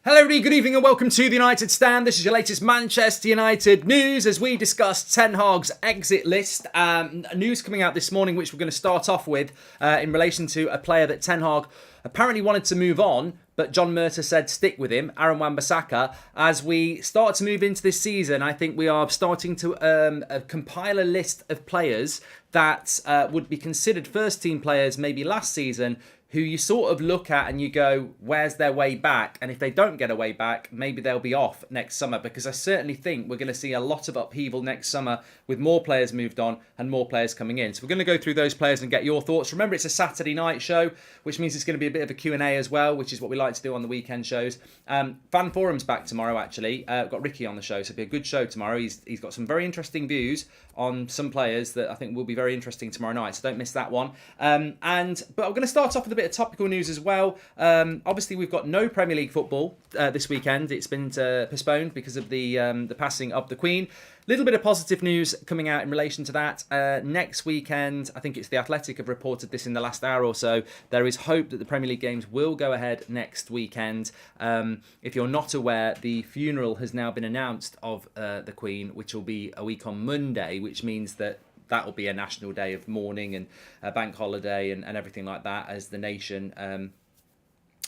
Hello everybody, good evening and welcome to the United Stand. This is your latest Manchester United news as we discuss Ten Hag's exit list. News coming out this morning which we're going to start off with in relation to a player that Ten Hag apparently wanted to move on, but John Murtough said stick with him, Aaron Wan-Bissaka. As we start to move into this season, I think we are starting to compile a list of players that would be considered first team players maybe last season, who you sort of look at and you go, where's their way back? And if they don't get a way back, maybe they'll be off next summer, because I certainly think we're going to see a lot of upheaval next summer with more players moved on and more players coming in. So we're going to go through those players and get your thoughts. Remember, it's a Saturday night show, which means it's going to be a bit of a Q&A as well, which is what we like to do on the weekend shows. Fan Forum's back tomorrow, actually. I've got Ricky on the show, so it'll be a good show tomorrow. He's got some very interesting views on some players that I think will be very interesting tomorrow night, so don't miss that one. But I'm going to start off with a bit of topical news as well. Obviously, we've got no Premier League football this weekend. It's been postponed because of the passing of the Queen. Little bit of positive news coming out in relation to that. Next weekend, I think it's The Athletic have reported this in the last hour or so, there is hope that the Premier League games will go ahead next weekend. If you're not aware, the funeral has now been announced of the Queen, which will be a week on Monday, which means that will be a national day of mourning and a bank holiday and everything like that, as the nation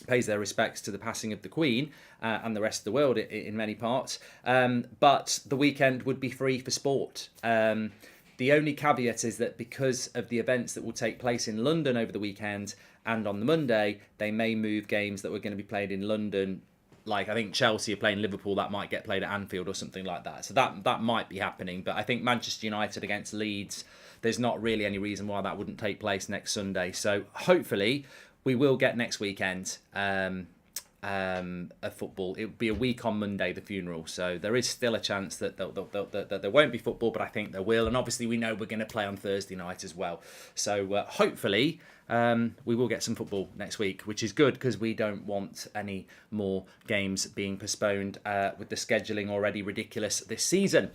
pays their respects to the passing of the Queen and the rest of the world in many parts. But the weekend would be free for sport. The only caveat is that because of the events that will take place in London over the weekend and on the Monday, they may move games that were going to be played in London. Like, I think Chelsea are playing Liverpool, that might get played at Anfield or something like that. So that might be happening. But I think Manchester United against Leeds, there's not really any reason why that wouldn't take place next Sunday. So hopefully we will get next weekend a football. It will be a week on Monday, the funeral. So there is still a chance that there won't be football, but I think there will. And obviously we know we're going to play on Thursday night as well. So hopefully we will get some football next week, which is good because we don't want any more games being postponed with the scheduling already ridiculous this season.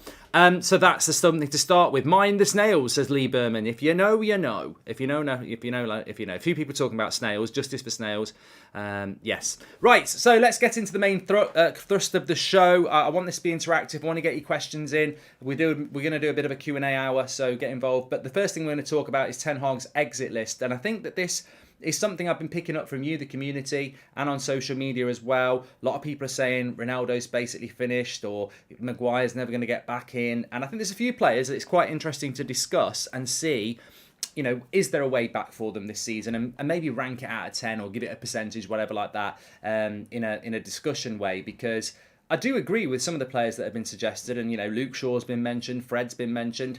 So that's something to start with. Mind the snails, says Lee Berman. If you know, you know. If you know. A few people talking about snails, justice for snails. Yes. Right, so let's get into the main thrust of the show. I want this to be interactive. I want to get your questions in. We're going to do a bit of a Q&A hour, so get involved. But the first thing we're going to talk about is Ten Hag's exit list. And I think that this is something I've been picking up from you, the community, and on social media as well. A lot of people are saying Ronaldo's basically finished, or Maguire's never going to get back in. And I think there's a few players that it's quite interesting to discuss and see, is there a way back for them this season, and maybe rank it out of 10 or give it a percentage, whatever like that, in a discussion way, because I do agree with some of the players that have been suggested, and Luke Shaw's been mentioned, Fred's been mentioned.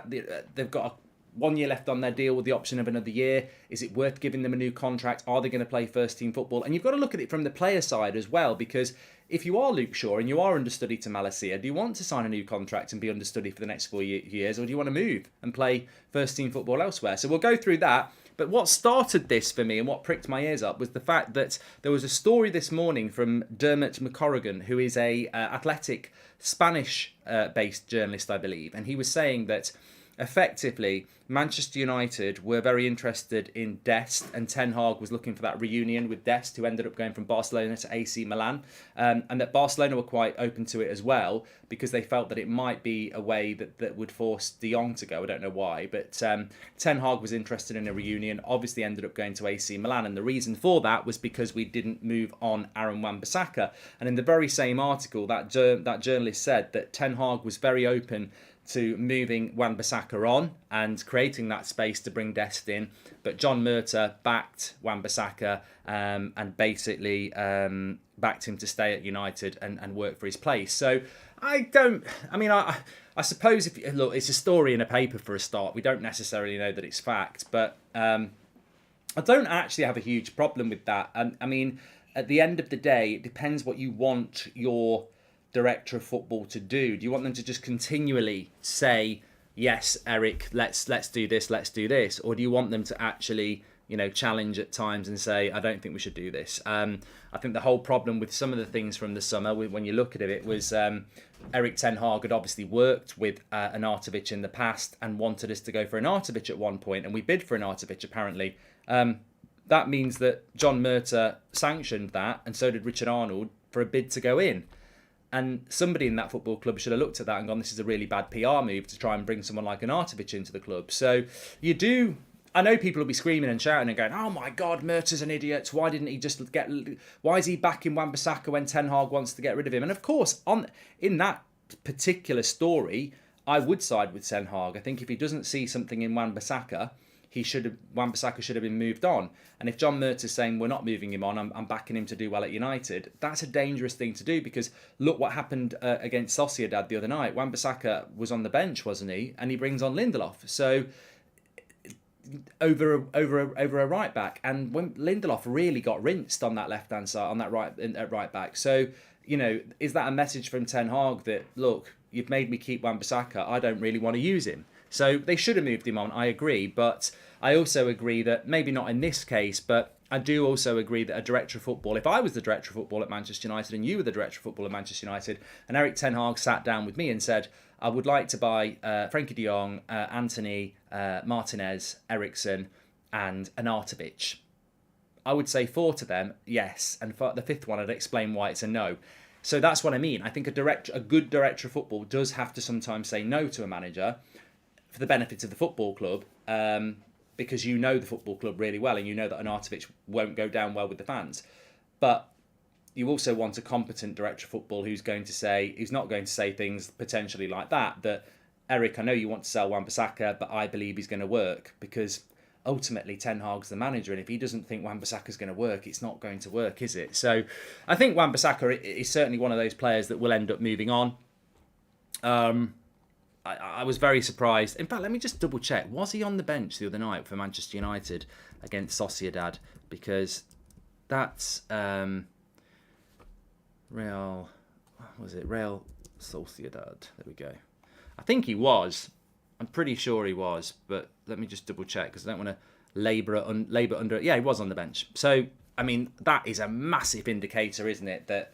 They've got 1 year left on their deal with the option of another year. Is it worth giving them a new contract? Are they going to play first team football? And you've got to look at it from the player side as well, because if you are Luke Shaw and you are understudy to Malacia, do you want to sign a new contract and be understudy for the next 4 years, or do you want to move and play first team football elsewhere? So we'll go through that. But what started this for me and what pricked my ears up was the fact that there was a story this morning from Dermot McCorrigan, who is a Athletic Spanish-based journalist, I believe. And he was saying that effectively Manchester United were very interested in Dest, and Ten Hag was looking for that reunion with Dest, who ended up going from Barcelona to AC Milan, and that Barcelona were quite open to it as well, because they felt that it might be a way that would force De Jong to go. I don't know why, but Ten Hag was interested in a reunion, obviously ended up going to AC Milan, and the reason for that was because we didn't move on Aaron Wan-Bissaka. And in the very same article, that journalist said that Ten Hag was very open to moving Wan-Bissaka on and creating that space to bring Dest in, but John Murtough backed Wan-Bissaka and basically backed him to stay at United and work for his place. So I suppose look, it's a story in a paper for a start. We don't necessarily know that it's fact, but I don't actually have a huge problem with that. I mean, at the end of the day, it depends what you want your director of football to do. Do you want them to just continually say, yes, Eric, let's do this, or do you want them to actually challenge at times and say, I don't think we should do this? I think the whole problem with some of the things from the summer, when you look at it, was Erik Ten Hag had obviously worked with Arnautovic in the past and wanted us to go for Arnautovic at one point, and we bid for Arnautovic apparently. That means that John Murtough sanctioned that, and so did Richard Arnold, for a bid to go in. And somebody in that football club should have looked at that and gone, this is a really bad PR move to try and bring someone like Arnautovic into the club. So you do... I know people will be screaming and shouting and going, oh my God, Mertens an idiot. Why didn't he just get... Why is he backing Wan-Bissaka when Ten Hag wants to get rid of him? And of course, in that particular story, I would side with Ten Hag. I think if he doesn't see something in Wan-Bissaka, Wan-Bissaka should have been moved on. And if John Mert is saying we're not moving him on, I'm backing him to do well at United, that's a dangerous thing to do, because look what happened against Sociedad the other night. Wan-Bissaka was on the bench, wasn't he? And he brings on Lindelof. So over a right back, and when Lindelof really got rinsed on that left hand side, on that right back. So is that a message from Ten Hag that, look, you've made me keep Wan-Bissaka, I don't really want to use him? So they should have moved him on, I agree. But I also agree that, maybe not in this case, but I do also agree that a director of football, if I was the director of football at Manchester United and you were the director of football at Manchester United, and Erik Ten Hag sat down with me and said, I would like to buy Frenkie de Jong, Antony, Martinez, Eriksen and Arnautovic, I would say 4 to them, yes. And for the 5th one, I'd explain why it's a no. So that's what I mean. I think a good director of football does have to sometimes say no to a manager for the benefit of the football club, because you know the football club really well and you know that Arnautovic won't go down well with the fans. But you also want a competent director of football who's not going to say things potentially like that, Eric, I know you want to sell Wan-Bissaka, but I believe he's going to work, because ultimately Ten Hag's the manager, and if he doesn't think Wan-Bissaka's going to work, it's not going to work, is it? So I think Wan-Bissaka is certainly one of those players that will end up moving on. I was very surprised. In fact, let me just double check. Was he on the bench the other night for Manchester United against Sociedad? Because that's Real Sociedad. There we go. I think he was. I'm pretty sure he was, but let me just double check, because I don't want to labour under it. Yeah, he was on the bench. So, I mean, that is a massive indicator, isn't it, that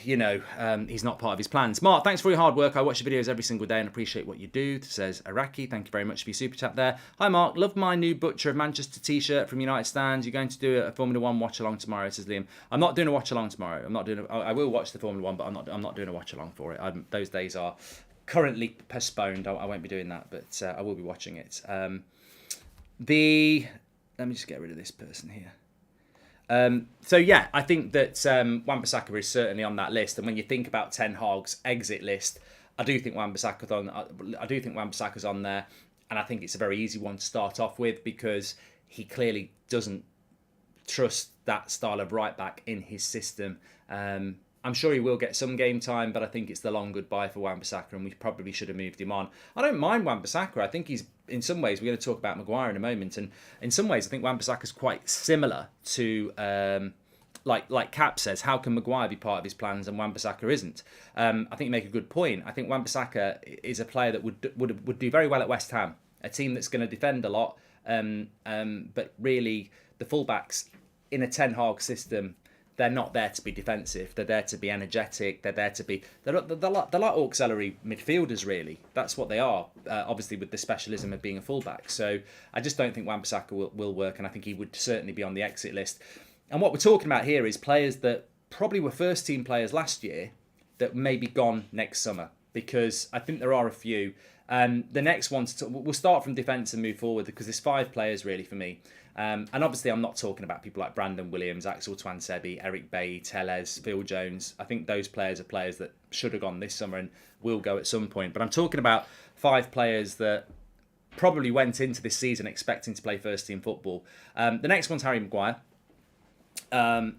he's not part of his plans. Mark, thanks for your hard work. I watch your videos every single day and appreciate what you do, says Iraqi. Thank you very much for your super chat there. Hi, Mark. Love my new Butcher of Manchester t-shirt from United Stands. You're going to do a Formula 1 watch-along tomorrow, says Liam. I'm not doing a watch-along tomorrow. I will watch the Formula 1, but I'm not doing a watch-along for it. Those days are currently postponed. I won't be doing that, but I will be watching it. Let me just get rid of this person here. So yeah, I think that Wan-Bissaka is certainly on that list. And when you think about Ten Hag's exit list, I do think Wan-Bissaka's on there, and I think it's a very easy one to start off with, because he clearly doesn't trust that style of right back in his system. I'm sure he will get some game time, but I think it's the long goodbye for Wan-Bissaka, and we probably should have moved him on. I don't mind Wan-Bissaka. I think he's, in some ways, we're going to talk about Maguire in a moment, and in some ways I think Wan-Bissaka is quite similar to, like Cap says, how can Maguire be part of his plans and Wan-Bissaka isn't? I think you make a good point. I think Wan-Bissaka is a player that would do very well at West Ham, a team that's going to defend a lot, but really the fullbacks in a Ten Hag system, they're not there to be defensive. They're there to be energetic. They're like auxiliary midfielders, really. That's what they are, obviously with the specialism of being a fullback. So I just don't think Wan-Bissaka will work, and I think he would certainly be on the exit list. And what we're talking about here is players that probably were first-team players last year that may be gone next summer, because I think there are a few. The next one, we'll start from defence and move forward, because there's 5 players really for me. And obviously I'm not talking about people like Brandon Williams, Axel Tuanzebe, Eric Bailly, Tellez, Phil Jones. I think those players are players that should have gone this summer and will go at some point. But I'm talking about 5 players that probably went into this season expecting to play first team football. The next one's Harry Maguire.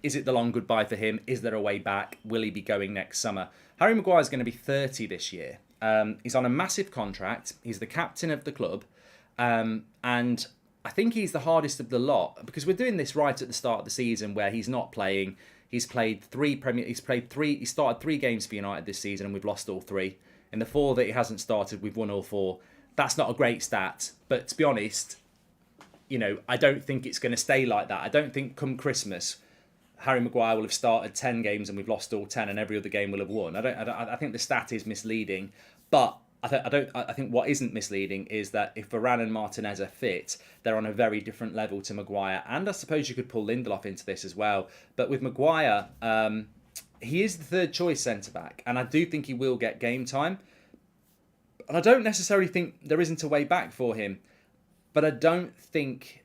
Is it the long goodbye for him? Is there a way back? Will he be going next summer? Harry Maguire is going to be 30 this year. He's on a massive contract. He's the captain of the club. And I think he's the hardest of the lot, because we're doing this right at the start of the season where he's not playing. He started 3 games for United this season and we've lost all 3. In the 4 that he hasn't started, we've won all 4. That's not a great stat, but to be honest, I don't think it's going to stay like that. I don't think come Christmas, Harry Maguire will have started 10 games and we've lost all 10 and every other game will have won. I think the stat is misleading, but I think what isn't misleading is that if Varane and Martinez are fit, they're on a very different level to Maguire. And I suppose you could pull Lindelof into this as well. But with Maguire, he is the third choice centre back, and I do think he will get game time. And I don't necessarily think there isn't a way back for him, but I don't think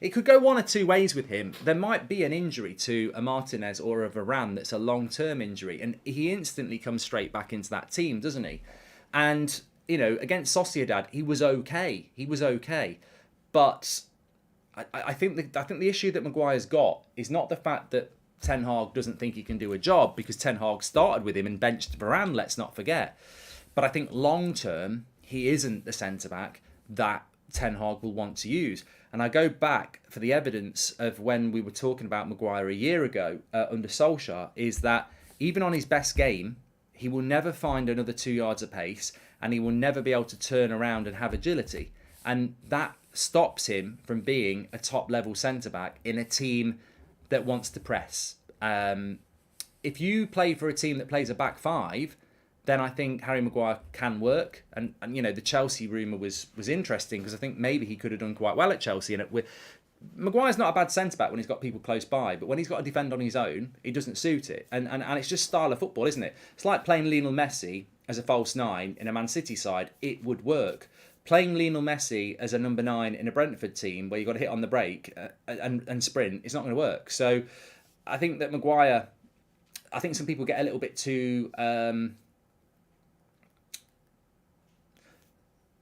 it could go one or two ways with him. There might be an injury to a Martinez or a Varane that's a long-term injury, and he instantly comes straight back into that team, doesn't he? And, you know, against Sociedad, he was okay. But I think the issue that Maguire's got is not the fact that Ten Hag doesn't think he can do a job, because Ten Hag started with him and benched Varane, let's not forget. But I think long-term, he isn't the centre-back that Ten Hag will want to use. And I go back for the evidence of when we were talking about Maguire a year ago under Solskjaer, is that even on his best game, he will never find another 2 yards of pace, and he will never be able to turn around and have agility. And that stops him from being a top-level centre-back in a team that wants to press. If you play for a team that plays a back five, then I think Harry Maguire can work. And you know, the Chelsea rumour was interesting, because I think maybe he could have done quite well at Chelsea. And Maguire's not a bad centre-back when he's got people close by, but when he's got to defend on his own, he doesn't suit it. And it's just style of football, isn't it? It's like playing Lionel Messi as a false nine in a Man City side. It would work. Playing Lionel Messi as a number 9 in a Brentford team where you've got to hit on the brake and sprint, it's not going to work. So I think that Maguire, I think some people get a little bit too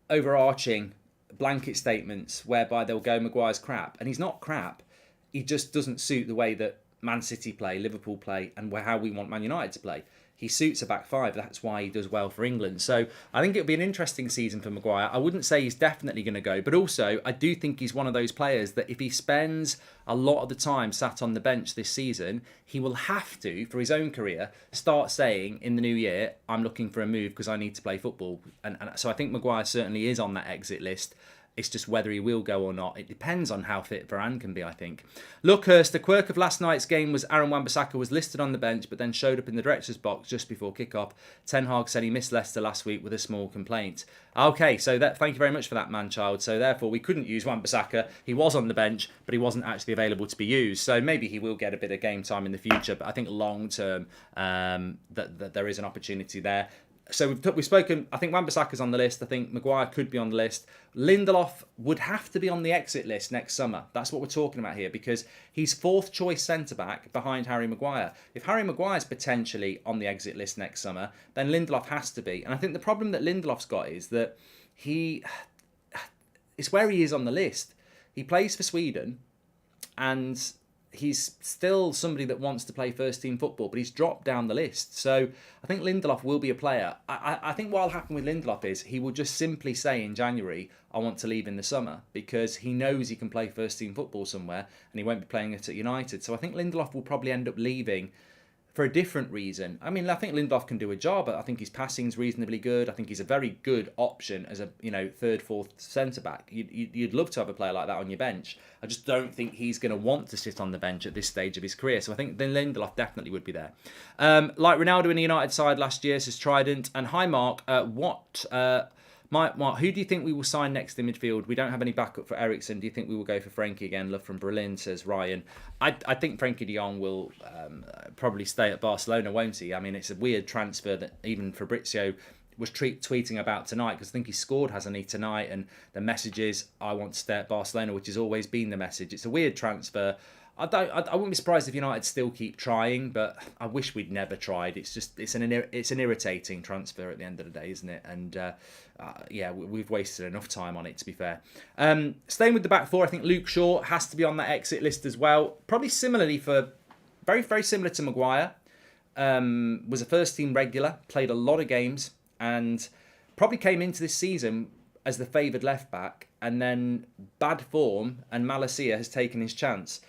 overarching blanket statements whereby they'll go, Maguire's crap. And he's not crap. He just doesn't suit the way that Man City play, Liverpool play, and how we want Man United to play. He suits a back five. That's why he does well for England. So I think it'll be an interesting season for Maguire. I wouldn't say he's definitely going to go, but also I do think he's one of those players that if he spends a lot of the time sat on the bench this season, he will have to, for his own career, start saying in the new year, I'm looking for a move because I need to play football. And so I think Maguire certainly is on that exit list. It's just whether he will go or not. It depends on how fit Varane can be, I think. Luckhurst, the quirk of last night's game was Aaron Wan-Bissaka was listed on the bench but then showed up in the director's box just before kickoff. Ten Hag said he missed Leicester last week with a small complaint. Okay, so thank you very much for that, man-child. So therefore, we couldn't use Wan-Bissaka. He was on the bench, but he wasn't actually available to be used. So maybe he will get a bit of game time in the future. But I think long-term, that there is an opportunity there. So we've spoken, I think Wan-Bissaka's on the list. I think Maguire could be on the list. Lindelof would have to be on the exit list next summer. That's what we're talking about here, because he's fourth choice centre-back behind Harry Maguire. If Harry Maguire's potentially on the exit list next summer, then Lindelof has to be. And I think the problem that Lindelof's got is that it's where he is on the list. He plays for Sweden, and he's still somebody that wants to play first team football, but he's dropped down the list. So I think Lindelof will be a player. I think what will happen with Lindelof is he will just simply say in January, I want to leave in the summer, because he knows he can play first team football somewhere and he won't be playing it at United. So I think Lindelof will probably end up leaving for a different reason. I mean, I think Lindelof can do a job. I think his passing's reasonably good. I think he's a very good option as a third, fourth centre back. You'd love to have a player like that on your bench. I just don't think he's going to want to sit on the bench at this stage of his career. So I think then Lindelof definitely would be there. Like Ronaldo in the United side last year, says Trident. And hi Mark, Mark, who do you think we will sign next in midfield? We don't have any backup for Eriksen. Do you think we will go for Frenkie again? Love from Berlin, says Ryan. I think Frenkie de Jong will probably stay at Barcelona, won't he? I mean, it's a weird transfer that even Fabrizio was tweeting about tonight, because I think he scored, hasn't he, tonight? And the message is, I want to stay at Barcelona, which has always been the message. It's a weird transfer. I wouldn't be surprised if United still keep trying, but I wish we'd never tried. It's an irritating transfer at the end of the day, isn't it? And we've wasted enough time on it, to be fair. Staying with the back four, I think Luke Shaw has to be on that exit list as well. Probably similarly for very, very similar to Maguire. Was a first team regular, played a lot of games, and probably came into this season as the favoured left back, and then bad form and Malacia has taken his chance.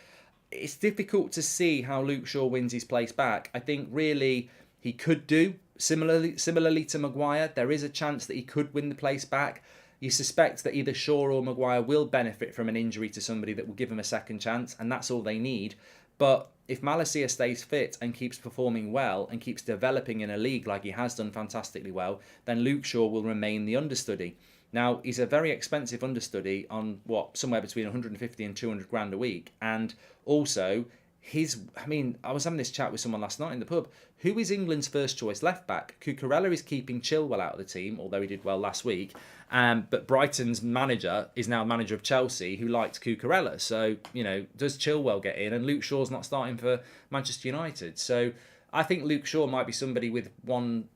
It's difficult to see how Luke Shaw wins his place back. I think really he could do similarly to Maguire. There is a chance that he could win the place back. You suspect that either Shaw or Maguire will benefit from an injury to somebody that will give him a second chance, and that's all they need. But if Malacia stays fit and keeps performing well and keeps developing in a league like he has done fantastically well, then Luke Shaw will remain the understudy. Now, he's a very expensive understudy on somewhere between 150 and 200 grand a week. And also, I was having this chat with someone last night in the pub. Who is England's first choice left back? Cucurella is keeping Chilwell out of the team, although he did well last week. But Brighton's manager is now manager of Chelsea, who liked Cucurella. So, does Chilwell get in? And Luke Shaw's not starting for Manchester United. So, I think Luke Shaw might be somebody with 1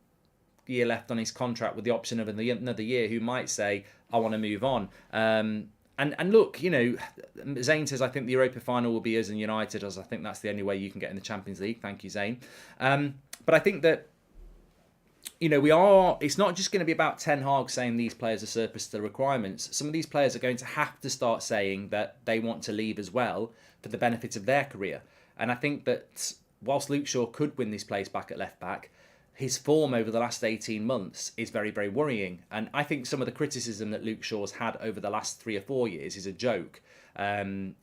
year left on his contract with the option of another year who might say, I want to move on. And look, Zane says, I think the Europa final will be us and United, as I think that's the only way you can get in the Champions League. Thank you, Zane. But I think that, it's not just going to be about Ten Hag saying these players are surplus to the requirements. Some of these players are going to have to start saying that they want to leave as well for the benefit of their career. And I think that whilst Luke Shaw could win this place back at left back, his form over the last 18 months is very, very worrying. And I think some of the criticism that Luke Shaw's had over the last 3 or 4 years is a joke. 18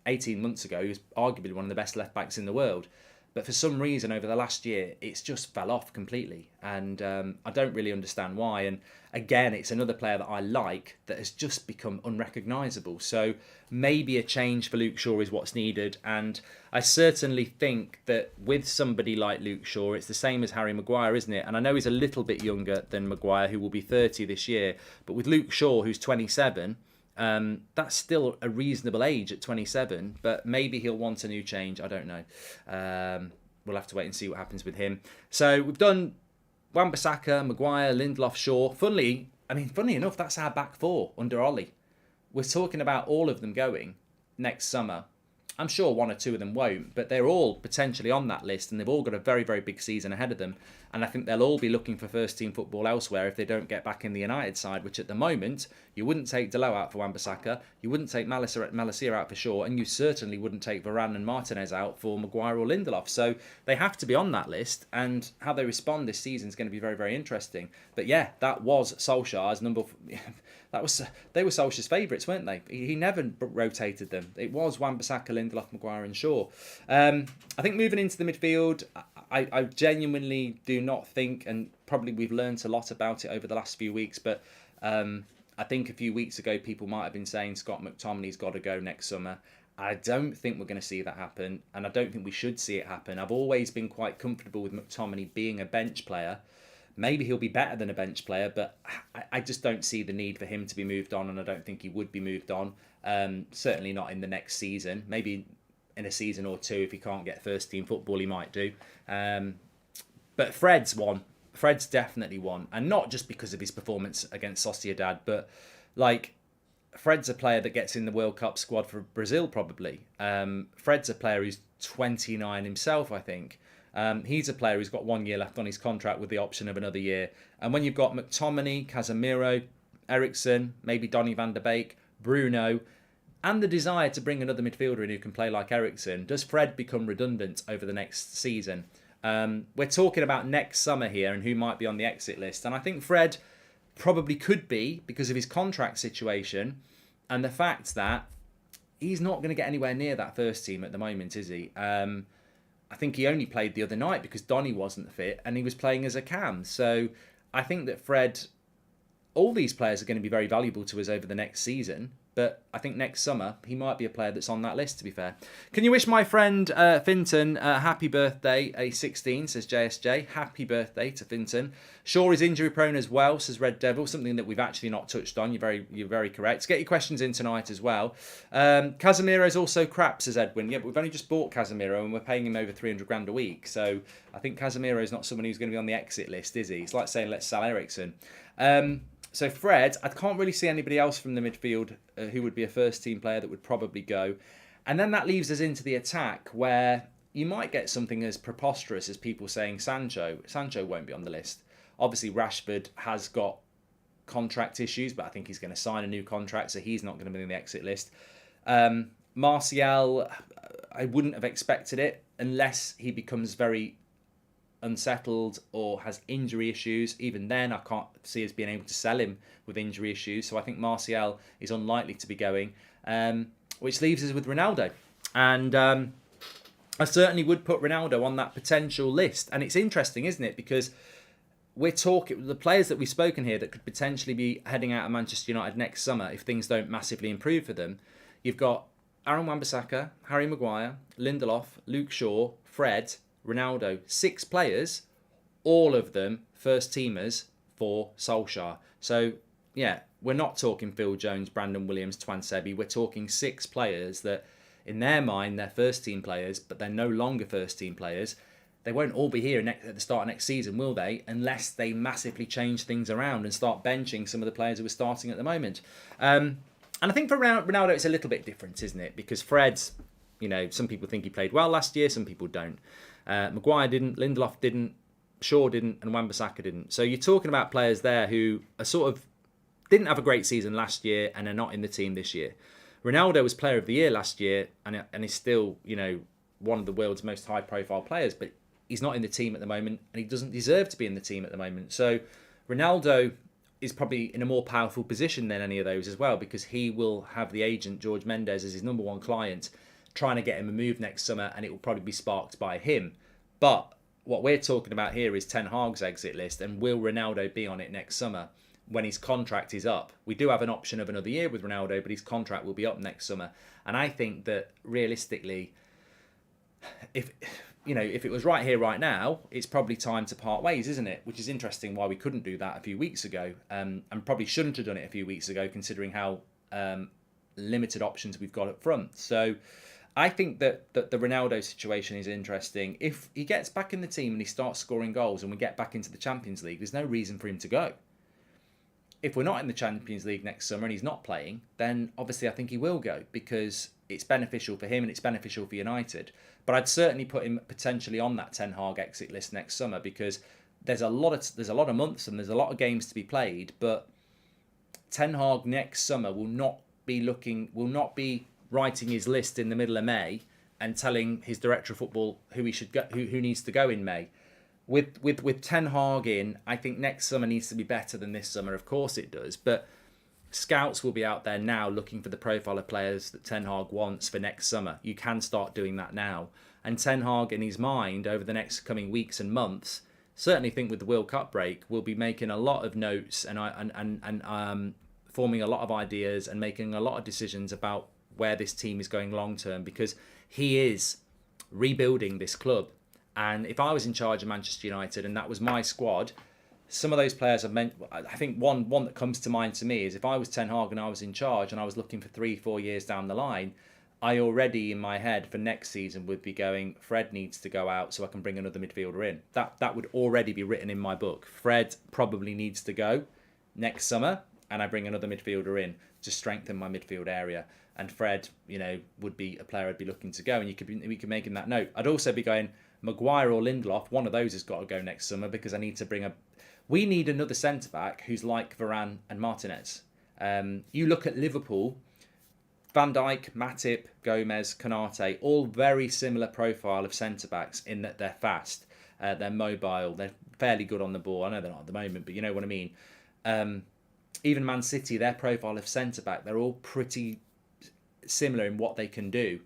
months ago, he was arguably one of the best left-backs in the world. But for some reason, over the last year, it's just fell off completely. And I don't really understand why. And again, it's another player that I like that has just become unrecognisable. So maybe a change for Luke Shaw is what's needed. And I certainly think that with somebody like Luke Shaw, it's the same as Harry Maguire, isn't it? And I know he's a little bit younger than Maguire, who will be 30 this year. But with Luke Shaw, who's 27... that's still a reasonable age at 27, but maybe he'll want a new change. I don't know. We'll have to wait and see what happens with him. So we've done Wan-Bissaka, Maguire, Lindelof, Shaw. Funnily enough, that's our back four under Ollie. We're talking about all of them going next summer. I'm sure 1 or 2 of them won't, but they're all potentially on that list, and they've all got a very, very big season ahead of them. And I think they'll all be looking for first-team football elsewhere if they don't get back in the United side, which at the moment, you wouldn't take Delot out for Wan-Bissaka, you wouldn't take Malacia out for Shaw, and you certainly wouldn't take Varane and Martinez out for Maguire or Lindelof. So they have to be on that list, and how they respond this season is going to be very, very interesting. But yeah, that was Solskjaer's number... They were Solskjaer's favourites, weren't they? He never rotated them. It was Wan-Bissaka, Lindelof, Maguire and Shaw. I think moving into the midfield, I genuinely do not think, and probably we've learnt a lot about it over the last few weeks, but I think a few weeks ago people might have been saying Scott McTominay's got to go next summer. I don't think we're going to see that happen, and I don't think we should see it happen. I've always been quite comfortable with McTominay being a bench player. Maybe he'll be better than a bench player, but I just don't see the need for him to be moved on, and I don't think he would be moved on. Certainly not in the next season. Maybe in a season or 2, if he can't get first-team football, he might do. But Fred's one. Fred's definitely one. And not just because of his performance against Sociedad, but Fred's a player that gets in the World Cup squad for Brazil, probably. Fred's a player who's 29 himself, I think. He's a player who's got 1 year left on his contract with the option of another year. And when you've got McTominay, Casemiro, Eriksen, maybe Donny van der Beek, Bruno, and the desire to bring another midfielder in who can play like Eriksen, does Fred become redundant over the next season? We're talking about next summer here and who might be on the exit list. And I think Fred probably could be because of his contract situation and the fact that he's not going to get anywhere near that first team at the moment, is he? I think he only played the other night because Donny wasn't fit and he was playing as a cam. So I think that Fred, all these players are going to be very valuable to us over the next season. But I think next summer, he might be a player that's on that list, to be fair. Can you wish my friend Finton happy birthday, a 16, says JSJ. Happy birthday to Finton. Shaw is injury prone as well, says Red Devil, something that we've actually not touched on. You're very correct. Get your questions in tonight as well. Casemiro's also crap, says Edwin. Yeah, but we've only just bought Casemiro and we're paying him over 300 grand a week. So I think Casemiro's not someone who's going to be on the exit list, is he? It's like saying, let's sell Eriksen. So Fred, I can't really see anybody else from the midfield who would be a first-team player that would probably go. And then that leaves us into the attack where you might get something as preposterous as people saying Sancho. Sancho won't be on the list. Obviously, Rashford has got contract issues, but I think he's going to sign a new contract, so he's not going to be in the exit list. Martial, I wouldn't have expected it unless he becomes very unsettled or has injury issues. Even then, I can't see us being able to sell him with injury issues. So I think Martial is unlikely to be going, which leaves us with Ronaldo. And I certainly would put Ronaldo on that potential list. And it's interesting, isn't it? Because we're talking the players that we've spoken here that could potentially be heading out of Manchester United next summer if things don't massively improve for them. You've got Aaron Wan-Bissaka, Harry Maguire, Lindelof, Luke Shaw, Fred, Ronaldo. 6 players, all of them first teamers for Solskjaer. So, yeah, we're not talking Phil Jones, Brandon Williams, Twan Sebi. We're talking 6 players that, in their mind, they're first team players, but they're no longer first team players. They won't all be here at the start of next season, will they? Unless they massively change things around and start benching some of the players who are starting at the moment. And I think for Ronaldo, it's a little bit different, isn't it? Because Fred's, some people think he played well last year, some people don't. Maguire didn't, Lindelof didn't, Shaw didn't, and Wan-Bissaka didn't. So you're talking about players there who are sort of didn't have a great season last year and are not in the team this year. Ronaldo was Player of the Year last year and is still, one of the world's most high-profile players, but he's not in the team at the moment and he doesn't deserve to be in the team at the moment. So Ronaldo is probably in a more powerful position than any of those as well, because he will have the agent, George Mendes, as his number one client, trying to get him a move next summer, and it will probably be sparked by him. But what we're talking about here is Ten Hag's exit list, and will Ronaldo be on it next summer when his contract is up? We do have an option of another year with Ronaldo, but his contract will be up next summer. And I think that realistically, if it was right here, right now, it's probably time to part ways, isn't it? Which is interesting why we couldn't do that a few weeks ago, and probably shouldn't have done it a few weeks ago, considering how limited options we've got up front. So I think that the Ronaldo situation is interesting. If he gets back in the team and he starts scoring goals and we get back into the Champions League, there's no reason for him to go. If we're not in the Champions League next summer and he's not playing, then obviously I think he will go, because it's beneficial for him and it's beneficial for United. But I'd certainly put him potentially on that Ten Hag exit list next summer, because there's a lot of months and there's a lot of games to be played. But Ten Hag next summer will not be writing his list in the middle of May and telling his director of football who he should go, who needs to go in May. With Ten Hag in, I think next summer needs to be better than this summer. Of course it does, but scouts will be out there now looking for the profile of players that Ten Hag wants for next summer. You can start doing that now. And Ten Hag, in his mind, over the next coming weeks and months, certainly think with the World Cup break, will be making a lot of notes and forming a lot of ideas and making a lot of decisions about where this team is going long term, because he is rebuilding this club. And if I was in charge of Manchester United and that was my squad, some of those players I think one that comes to mind to me is, if I was Ten Hag and I was in charge and I was looking for 3-4 years down the line, I already in my head for next season would be going, Fred needs to go out so I can bring another midfielder in. That would already be written in my book. Fred probably needs to go next summer and I bring another midfielder in to strengthen my midfield area. And Fred, would be a player I'd be looking to go, and we could make him that note. I'd also be going, Maguire or Lindelof, one of those has got to go next summer, because I need to we need another centre-back who's like Varane and Martinez. You look at Liverpool, Van Dijk, Matip, Gomez, Konate, all very similar profile of centre-backs in that they're fast, they're mobile, they're fairly good on the ball. I know they're not at the moment, but you know what I mean. Even Man City, their profile of centre-back, they're all pretty similar in what they can do.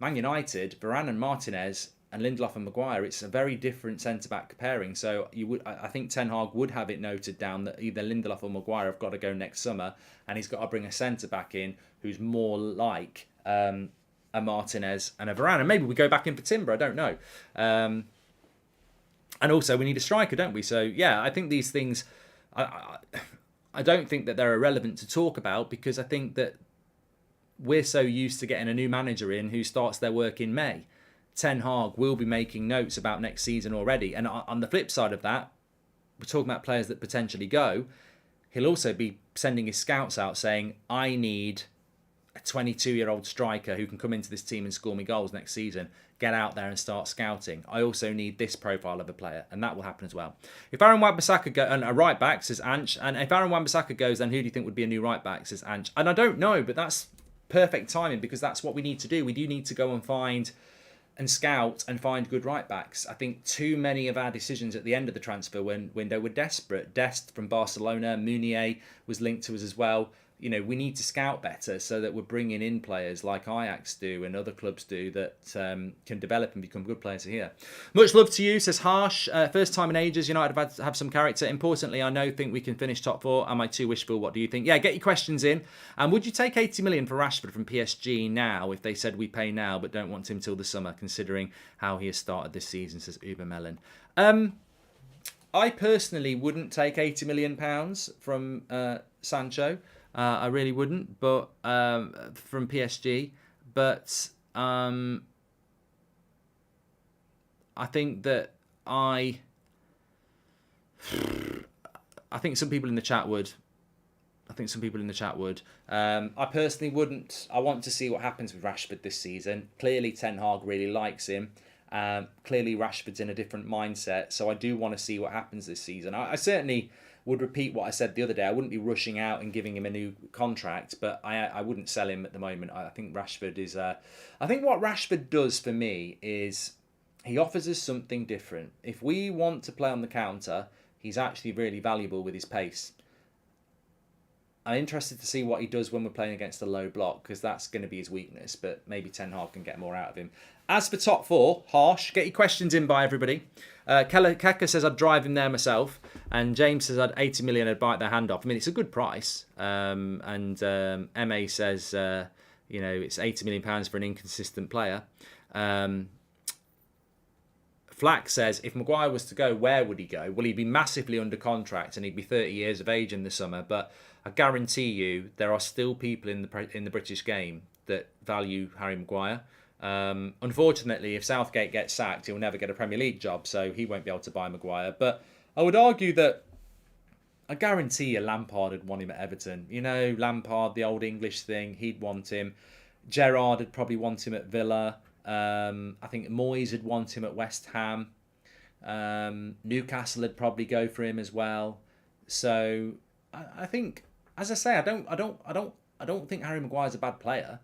Man United, Varane and Martinez and Lindelof and Maguire, it's a very different centre-back pairing. So I think Ten Hag would have it noted down that either Lindelof or Maguire have got to go next summer, and he's got to bring a centre-back in who's more like a Martinez and a Varane. And maybe we go back in for Timber, I don't know. And also we need a striker, don't we? So yeah, I think these things, I don't think that they're irrelevant to talk about, because I think that we're so used to getting a new manager in who starts their work in May. Ten Hag will be making notes about next season already. And on the flip side of that, we're talking about players that potentially go. He'll also be sending his scouts out saying, I need a 22-year-old striker who can come into this team and score me goals next season. Get out there and start scouting. I also need this profile of a player, and that will happen as well. If Aaron Wan-Bissaka goes, and a right back, says Ange, and if Aaron Wan-Bissaka goes, then who do you think would be a new right back, says Ange? And I don't know, but that's perfect timing, because that's what we need to do. We do need to go and find and scout and find good right backs. I think too many of our decisions at the end of the transfer window were desperate. Dest from Barcelona, Meunier was linked to us as well. we need to scout better so that we're bringing in players like Ajax do and other clubs do that can develop and become good players here. Much love to you, says Harsh. First time in ages, United have had to have some character. Importantly, I think we can finish top four. Am I too wishful? What do you think? Yeah, get your questions in. And would you take 80 million for Rashford from PSG now if they said we pay now but don't want him till the summer, considering how he has started this season, says Ubermelon. I personally wouldn't take £80 million from Sancho. I really wouldn't, but from PSG. But I think that I think some people in the chat would. I personally wouldn't. I want to see what happens with Rashford this season. Clearly, Ten Hag really likes him. Clearly, Rashford's in a different mindset, so I do want to see what happens this season. I certainly would repeat what I said the other day. I wouldn't be rushing out and giving him a new contract, but I wouldn't sell him at the moment. I think Rashford is... I think what Rashford does for me is he offers us something different. If we want to play on the counter, he's actually really valuable with his pace. I'm interested to see what he does when we're playing against a low block, because that's going to be his weakness, but maybe Ten Hag can get more out of him. As for top four, Harsh, get your questions in by everybody. Keka says I'd drive him there myself, and James says I'd 80 million, I'd bite their hand off. I mean, it's a good price. And MA says, it's 80 million pounds for an inconsistent player. Flack says, if Maguire was to go, where would he go? Well, he'd be massively under contract, and he'd be 30 years of age in the summer. But I guarantee you, there are still people in the British game that value Harry Maguire. Unfortunately, if Southgate gets sacked, he'll never get a Premier League job, so he won't be able to buy Maguire. But I would argue that I guarantee you Lampard would want him at Everton. Lampard, the old English thing, he'd want him. Gerrard would probably want him at Villa. I think Moyes would want him at West Ham. Newcastle would probably go for him as well. So I think, as I say, I don't think Harry Maguire's a bad player.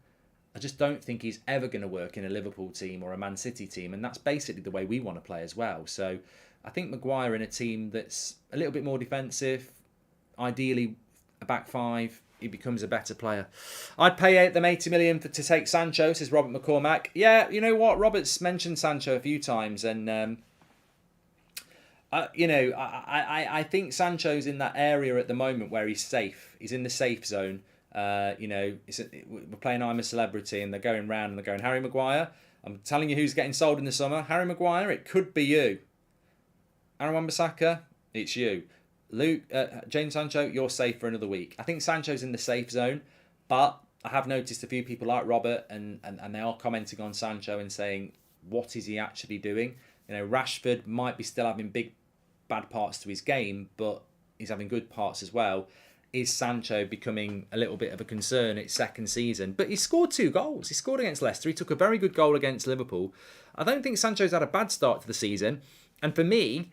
I just don't think he's ever going to work in a Liverpool team or a Man City team, and that's basically the way we want to play as well. So I think Maguire in a team that's a little bit more defensive, ideally a back five, he becomes a better player. I'd pay them 80 million to take Sancho, says Robert McCormack. Yeah, you know what? Robert's mentioned Sancho a few times, and I think Sancho's in that area at the moment where he's safe. He's in the safe zone. We're playing I'm a Celebrity, and they're going round and they're going, Harry Maguire, I'm telling you who's getting sold in the summer. Harry Maguire, it could be you. Aaron Wan-Bissaka, it's you. James Sancho, you're safe for another week. I think Sancho's in the safe zone, but I have noticed a few people like Robert and they are commenting on Sancho and saying, what is he actually doing? Rashford might be still having big bad parts to his game, but he's having good parts as well. Is Sancho becoming a little bit of a concern? It's second season, but he scored 2 goals. He scored against Leicester. He took a very good goal against Liverpool. I don't think Sancho's had a bad start to the season. And for me,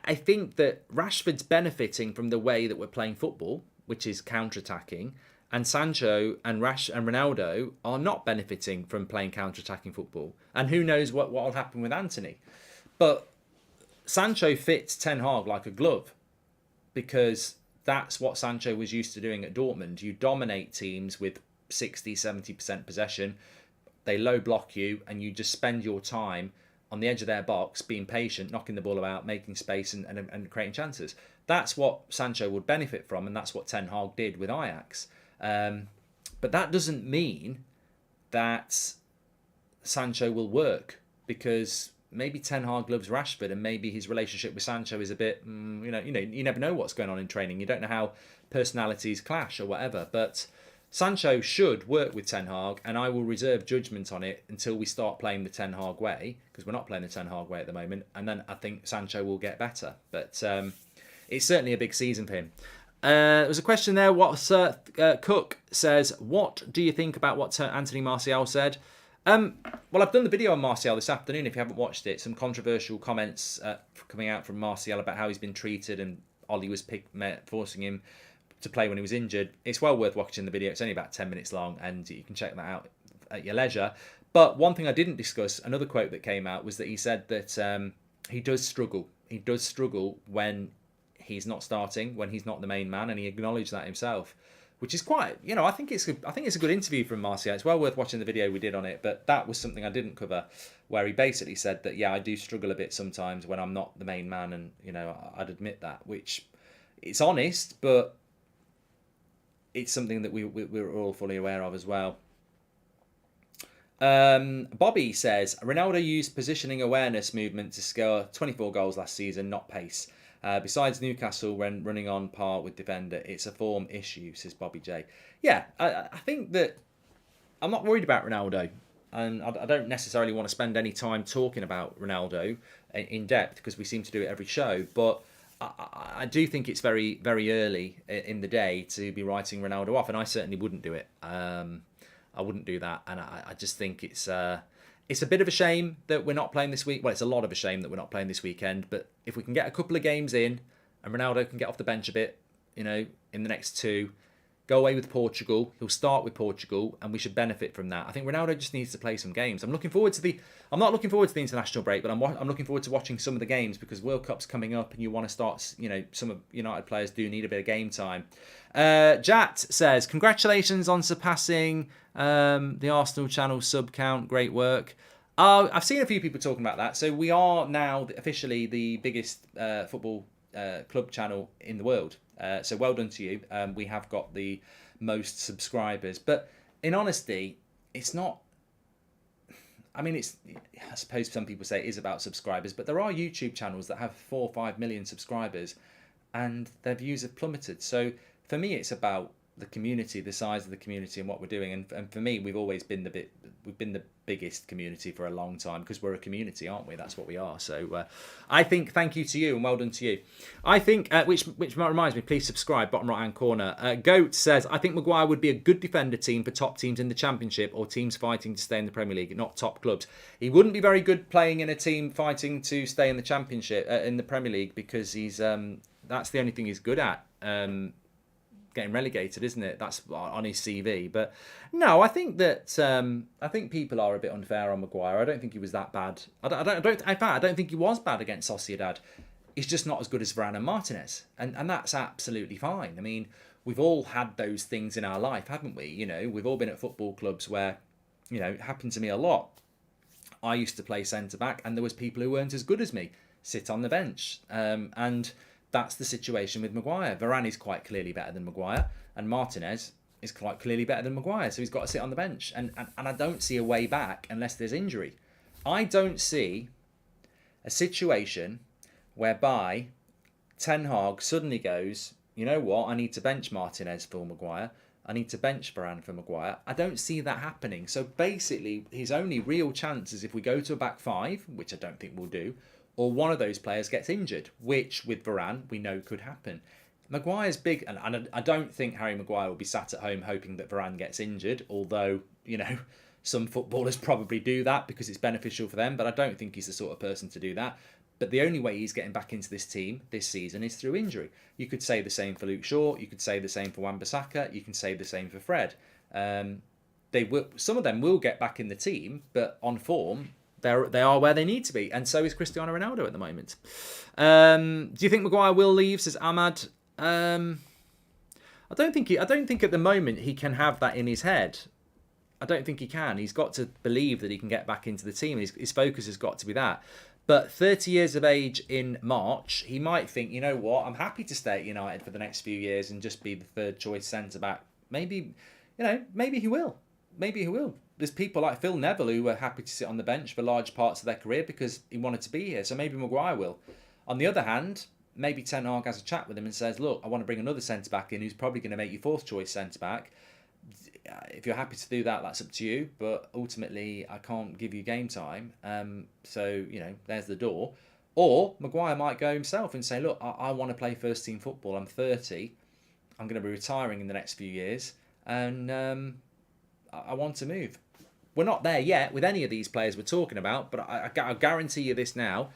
I think that Rashford's benefiting from the way that we're playing football, which is counter-attacking, and Sancho and Ronaldo are not benefiting from playing counter-attacking football. And who knows what will happen with Anthony. But Sancho fits Ten Hag like a glove, because that's what Sancho was used to doing at Dortmund. You dominate teams with 60-70% possession. They low block you, and you just spend your time on the edge of their box, being patient, knocking the ball about, making space and creating chances. That's what Sancho would benefit from, and that's what Ten Hag did with Ajax. But that doesn't mean that Sancho will work, because maybe Ten Hag loves Rashford, and maybe his relationship with Sancho is a bit, you never know what's going on in training. You don't know how personalities clash or whatever. But Sancho should work with Ten Hag, and I will reserve judgment on it until we start playing the Ten Hag way, because we're not playing the Ten Hag way at the moment. And then I think Sancho will get better. But it's certainly a big season for him. There was a question there. Cook says, what do you think about what Anthony Martial said? Well, I've done the video on Martial this afternoon, if you haven't watched it. Some controversial comments coming out from Martial about how he's been treated, and Ollie was forcing him to play when he was injured. It's well worth watching the video. It's only about 10 minutes long, and you can check that out at your leisure. But one thing I didn't discuss, another quote that came out, was that he said that he does struggle. He does struggle when he's not starting, when he's not the main man, and he acknowledged that himself. which is quite, I think it's a good interview from Martial. It's well worth watching the video we did on it, but that was something I didn't cover, where he basically said that, I do struggle a bit sometimes when I'm not the main man, and, I'd admit that, which it's honest, but it's something that we're all fully aware of as well. Bobby says, Ronaldo used positioning awareness movement to score 24 goals last season, not pace. Besides Newcastle, when running on par with defender, it's a form issue, says Bobby J. Yeah, I think that I'm not worried about Ronaldo. And I don't necessarily want to spend any time talking about Ronaldo in depth, because we seem to do it every show. But I do think it's very, very early in the day to be writing Ronaldo off. And I certainly wouldn't do it. I wouldn't do that. And I just think it's a bit of a shame that we're not playing this week. Well, it's a lot of a shame that we're not playing this weekend. But if we can get a couple of games in and Ronaldo can get off the bench a bit, in the next two, go away with Portugal. He'll start with Portugal, and we should benefit from that. I think Ronaldo just needs to play some games. I'm not looking forward to the international break, but I'm looking forward to watching some of the games, because World Cup's coming up, and you want to start. Some of United players do need a bit of game time. Jat says, congratulations on surpassing the Arsenal channel sub count. Great work. I've seen a few people talking about that. So we are now officially the biggest football club channel in the world. So well done to you. We have got the most subscribers. But in honesty, it's not... I suppose some people say it is about subscribers, but there are YouTube channels that have 4 or 5 million subscribers and their views have plummeted. So for me, it's about the community, the size of the community, and what we're doing. And for me, we've always been we've been the biggest community for a long time, because we're a community, aren't we? That's what we are. So I think thank you to you, and well done to you. I think which reminds me, please subscribe, bottom right hand corner. Goat says, I think Maguire would be a good defender team for top teams in the Championship or teams fighting to stay in the Premier League, not top clubs. He wouldn't be very good playing in a team fighting to stay in the Championship, in the Premier League, because he's that's the only thing he's good at. Getting relegated, isn't it? That's on his CV. But no, I think that I think people are a bit unfair on Maguire. I don't think he was that bad. In fact, I don't think he was bad against Sociedad. He's just not as good as Varane and Martinez, and that's absolutely fine. I mean, we've all had those things in our life, haven't we? We've all been at football clubs where, it happened to me a lot. I used to play centre back, and there was people who weren't as good as me sit on the bench, and that's the situation with Maguire. Varane is quite clearly better than Maguire, and Martinez is quite clearly better than Maguire, so he's got to sit on the bench. And I don't see a way back unless there's injury. I don't see a situation whereby Ten Hag suddenly goes, you know what, I need to bench Martinez for Maguire. I need to bench Varane for Maguire. I don't see that happening. So basically, his only real chance is if we go to a back five, which I don't think we'll do, or one of those players gets injured, which with Varane we know could happen. Maguire's big, and I don't think Harry Maguire will be sat at home hoping that Varane gets injured, although, some footballers probably do that because it's beneficial for them, but I don't think he's the sort of person to do that. But the only way he's getting back into this team this season is through injury. You could say the same for Luke Shaw, you could say the same for Wan-Bissaka, you can say the same for Fred. Some of them will get back in the team, but on form, they are where they need to be, and so is Cristiano Ronaldo at the moment. Do you think Maguire will leave? Says Ahmad. I don't think at the moment he can have that in his head. I don't think he can. He's got to believe that he can get back into the team. His focus has got to be that. But 30 years of age in March, he might think, you know what, I'm happy to stay at United for the next few years and just be the third choice centre back. Maybe he will. Maybe he will. There's people like Phil Neville who were happy to sit on the bench for large parts of their career because he wanted to be here. So maybe Maguire will. On the other hand, maybe Ten Hag has a chat with him and says, look, I want to bring another centre-back in who's probably going to make you fourth choice centre-back. If you're happy to do that, that's up to you. But ultimately, I can't give you game time. So, there's the door. Or Maguire might go himself and say, look, I want to play first team football. I'm 30. I'm going to be retiring in the next few years. And I want to move. We're not there yet with any of these players we're talking about, but I guarantee you this now.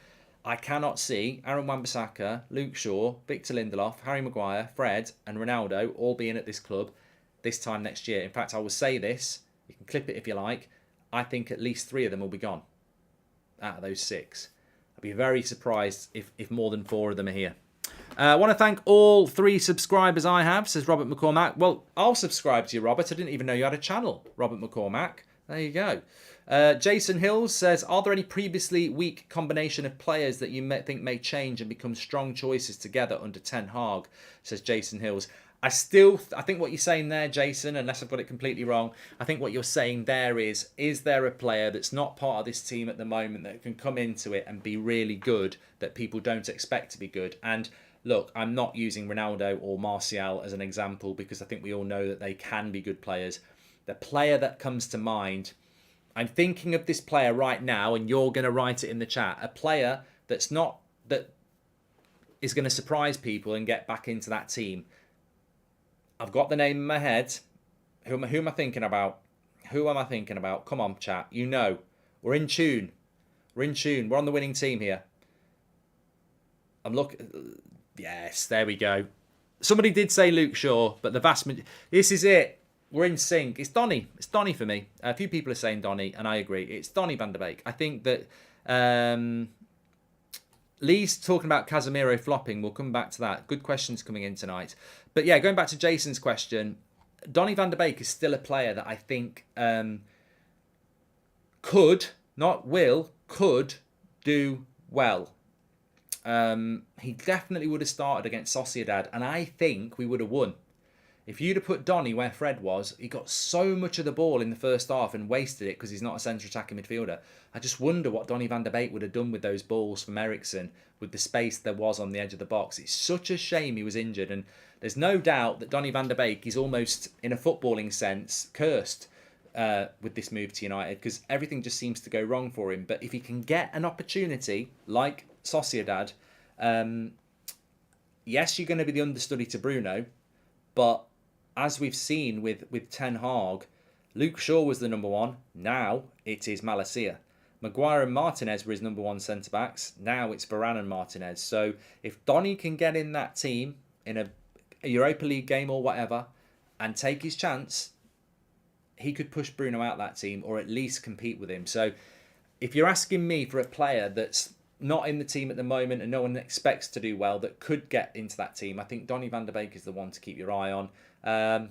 I cannot see Aaron Wan-Bissaka, Luke Shaw, Victor Lindelof, Harry Maguire, Fred and Ronaldo all being at this club this time next year. In fact, I will say this, you can clip it if you like, I think at least 3 of them will be gone out of those 6. I'd be very surprised if more than 4 of them are here. I want to thank all 3 subscribers I have, says Robert McCormack. Well, I'll subscribe to you, Robert. I didn't even know you had a channel, Robert McCormack. There you go. Jason Hills says, are there any previously weak combination of players that you think may change and become strong choices together under Ten Hag? Says Jason Hills. I think what you're saying there, Jason, unless I've got it completely wrong, I think what you're saying there is there a player that's not part of this team at the moment that can come into it and be really good, that people don't expect to be good? And look, I'm not using Ronaldo or Martial as an example because I think we all know that they can be good players. The player that comes to mind, I'm thinking of this player right now, and you're going to write it in the chat, a player that is going to surprise people and get back into that team. I've got the name in my head. Who am I thinking about? Who am I thinking about? Come on, chat. You know. We're in tune. We're on the winning team here. I'm looking. Yes, there we go. Somebody did say Luke Shaw, but the vast majority... This is it. We're in sync. It's Donny. It's Donny for me. A few people are saying Donny, and I agree. It's Donny van der Beek. I think that... Lee's talking about Casemiro flopping. We'll come back to that. Good questions coming in tonight. But yeah, going back to Jason's question, Donny van der Beek is still a player that I think could do well. He definitely would have started against Sociedad, and I think we would have won. If you'd have put Donny where Fred was, he got so much of the ball in the first half and wasted it because he's not a centre attacking midfielder. I just wonder what Donny van der Beek would have done with those balls from Eriksen with the space there was on the edge of the box. It's such a shame he was injured, and there's no doubt that Donny van der Beek is almost, in a footballing sense, cursed with this move to United because everything just seems to go wrong for him. But if he can get an opportunity like Sociedad, yes, you're going to be the understudy to Bruno, but as we've seen with Ten Hag, Luke Shaw was the number 1. Now it is Malacia. Maguire and Martinez were his number 1 centre-backs. Now it's Varane and Martinez. So if Donny can get in that team in a Europa League game or whatever and take his chance, he could push Bruno out that team or at least compete with him. So if you're asking me for a player that's not in the team at the moment and no one expects to do well that could get into that team, I think Donny van der Beek is the one to keep your eye on. I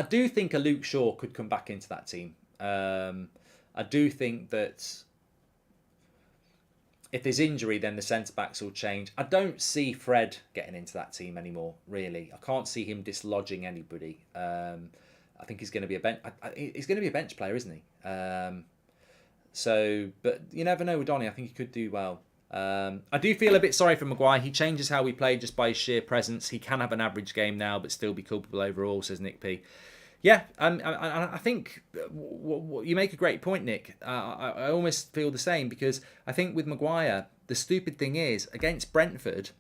do think a Luke Shaw could come back into that team. I do think that if there's injury, then the centre-backs will change. I don't see Fred getting into that team anymore, really. I can't see him dislodging anybody. I think he's going to be a bench. He's going to be a bench player, isn't he? But you never know with Donny. I think he could do well. I do feel a bit sorry for Maguire. He changes how we play just by his sheer presence. He can have an average game now, but still be culpable overall, says Nick P. Yeah, I think you make a great point, Nick. I almost feel the same because I think with Maguire, the stupid thing is, against Brentford,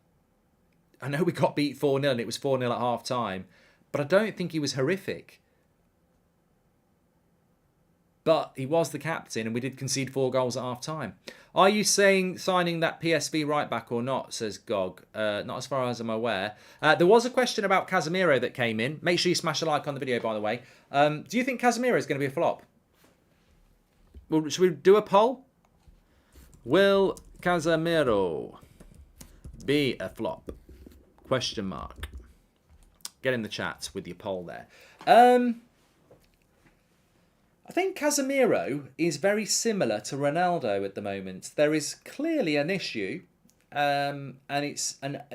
I know we got beat 4-0 and it was 4-0 at half-time, but I don't think he was horrific. But he was the captain and we did concede 4 goals at half-time. Are you saying signing that PSV right-back or not, says Gog? Not as far as I'm aware. There was a question about Casemiro that came in. Make sure you smash a like on the video, by the way. Do you think Casemiro is going to be a flop? Well, should we do a poll? Will Casemiro be a flop? Question mark. Get in the chat with your poll there. I think Casemiro is very similar to Ronaldo at the moment. There is clearly an issue, and it's a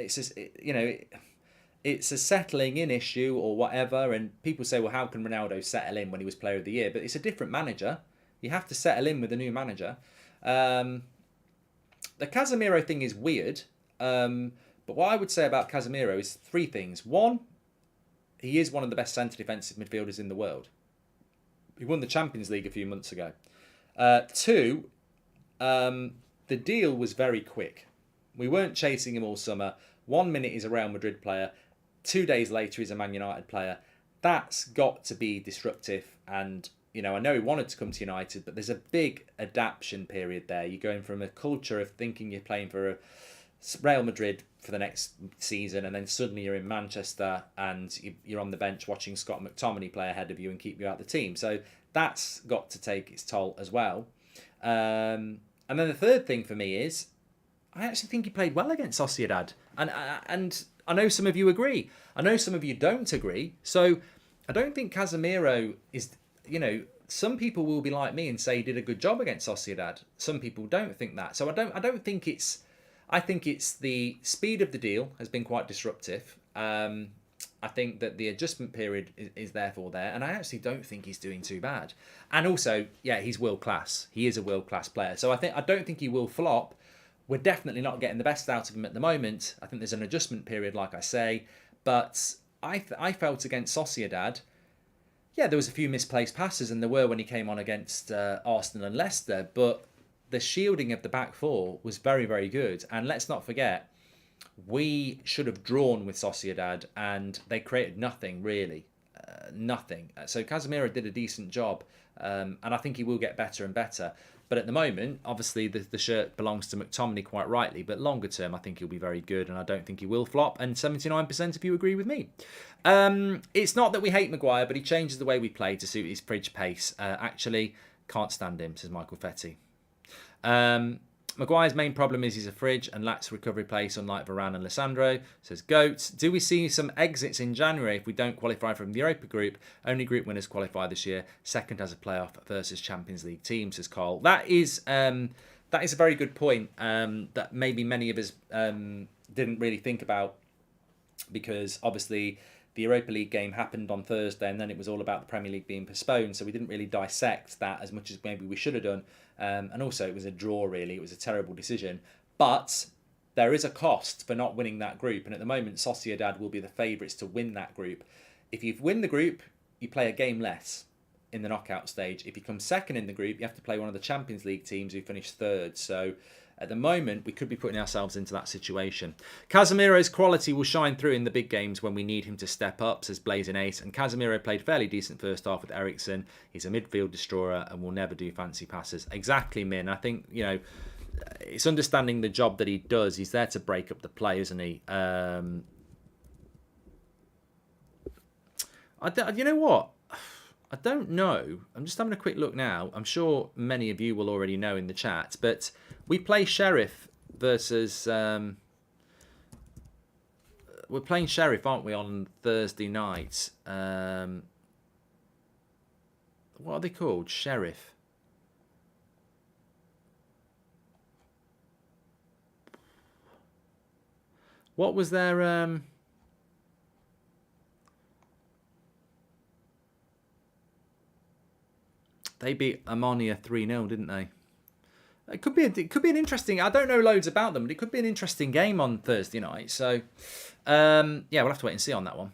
settling in issue or whatever. And people say, well, how can Ronaldo settle in when he was Player of the Year? But it's a different manager. You have to settle in with a new manager. The Casemiro thing is weird, but what I would say about Casemiro is 3 things. 1, he is one of the best centre defensive midfielders in the world. He won the Champions League a few months ago. 2, the deal was very quick. We weren't chasing him all summer. 1 minute he's a Real Madrid player. 2 days later he's a Man United player. That's got to be disruptive. And, I know he wanted to come to United, but there's a big adaptation period there. You're going from a culture of thinking you're playing for Real Madrid for the next season, and then suddenly you're in Manchester and you're on the bench watching Scott McTominay play ahead of you and keep you out of the team. So that's got to take its toll as well. And then the third thing for me is, I actually think he played well against Sociedad, and I know some of you agree. I know some of you don't agree. So I don't think Casemiro is. Some people will be like me and say he did a good job against Sociedad. Some people don't think that. So I don't think it's. I think it's the speed of the deal has been quite disruptive. I think that the adjustment period is therefore there, and I actually don't think he's doing too bad. And also, yeah, he's world class. He is a world class player. So I don't think he will flop. We're definitely not getting the best out of him at the moment. I think there's an adjustment period, like I say. But I felt against Sociedad, yeah, there was a few misplaced passes, and there were when he came on against Arsenal and Leicester. But the shielding of the back four was very, very good. And let's not forget, we should have drawn with Sociedad, and they created nothing, really. Nothing. So Casemiro did a decent job, and I think he will get better and better. But at the moment, obviously, the shirt belongs to McTominay quite rightly. But longer term, I think he'll be very good, and I don't think he will flop. And 79% of you agree with me. It's not that we hate Maguire, but he changes the way we play to suit his fridge pace. Actually, can't stand him, says Michael Fetty. Maguire's main problem is he's a fridge and lacks recovery pace, unlike Varane and Lissandro, says Goat. Do we see some exits in January if we don't qualify from the Europa group? Only group winners qualify this year. Second has a playoff versus Champions League team, says Carl. That is a very good point that maybe many of us didn't really think about, because obviously the Europa League game happened on Thursday, and then it was all about the Premier League being postponed, so we didn't really dissect that as much as maybe we should have done. And also, it was a draw, really. It was a terrible decision. But there is a cost for not winning that group, and at the moment, Sociedad will be the favourites to win that group. If you win the group, you play a game less in the knockout stage. If you come second in the group, you have to play one of the Champions League teams who finished third. So at the moment, we could be putting ourselves into that situation. Casemiro's quality will shine through in the big games when we need him to step up, says Blazing Ace. And Casemiro played fairly decent first half with Eriksen. He's a midfield destroyer and will never do fancy passes. Exactly, Min. I think, it's understanding the job that he does. He's there to break up the play, isn't he? You know what? I don't know. I'm just having a quick look now. I'm sure many of you will already know in the chat, but we play Sheriff versus... we're playing Sheriff, aren't we, on Thursday night? What are they called? Sheriff. What was their... They beat Ammonia 3-0, didn't they? It could be an interesting... I don't know loads about them, but it could be an interesting game on Thursday night. So, yeah, we'll have to wait and see on that one.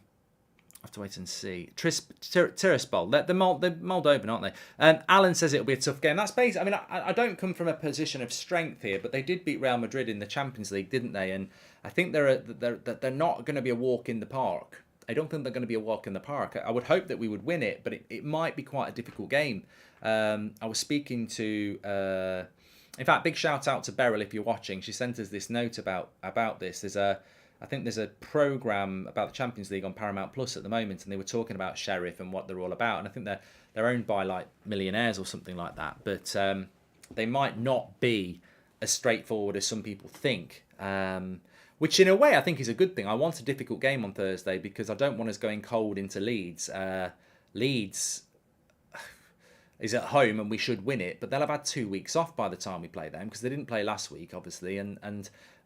I'll have to wait and see. Tiraspol. They're Moldovan, aren't they? Alan says it'll be a tough game. That's based... I mean, I don't come from a position of strength here, but they did beat Real Madrid in the Champions League, didn't they? And I think they're not going to be a walk in the park. I don't think they're going to be a walk in the park. I would hope that we would win it, but it might be quite a difficult game. I was speaking to... in fact, big shout out to Beryl if you're watching. She sent us this note about this. I think there's a programme about the Champions League on Paramount Plus at the moment, and they were talking about Sheriff and what they're all about. And I think they're owned by like millionaires or something like that. But they might not be as straightforward as some people think. Which in a way I think is a good thing. I want a difficult game on Thursday because I don't want us going cold into Leeds. Leeds is at home and we should win it, but they'll have had 2 weeks off by the time we play them because they didn't play last week, obviously, and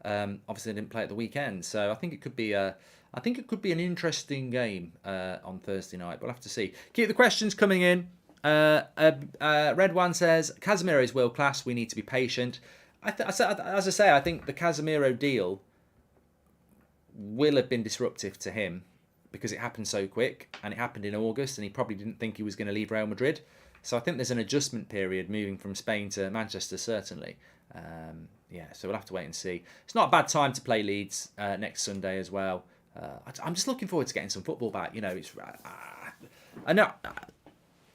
obviously they didn't play at the weekend. So I think it could be an interesting game on Thursday night. We'll have to see. Keep the questions coming in. Red One says Casemiro is world class. We need to be patient. As I say, I think the Casemiro deal will have been disruptive to him because it happened so quick and it happened in August and he probably didn't think he was going to leave Real Madrid. So I think there's an adjustment period moving from Spain to Manchester, certainly. So we'll have to wait and see. It's not a bad time to play Leeds next Sunday as well. I'm just looking forward to getting some football back. I know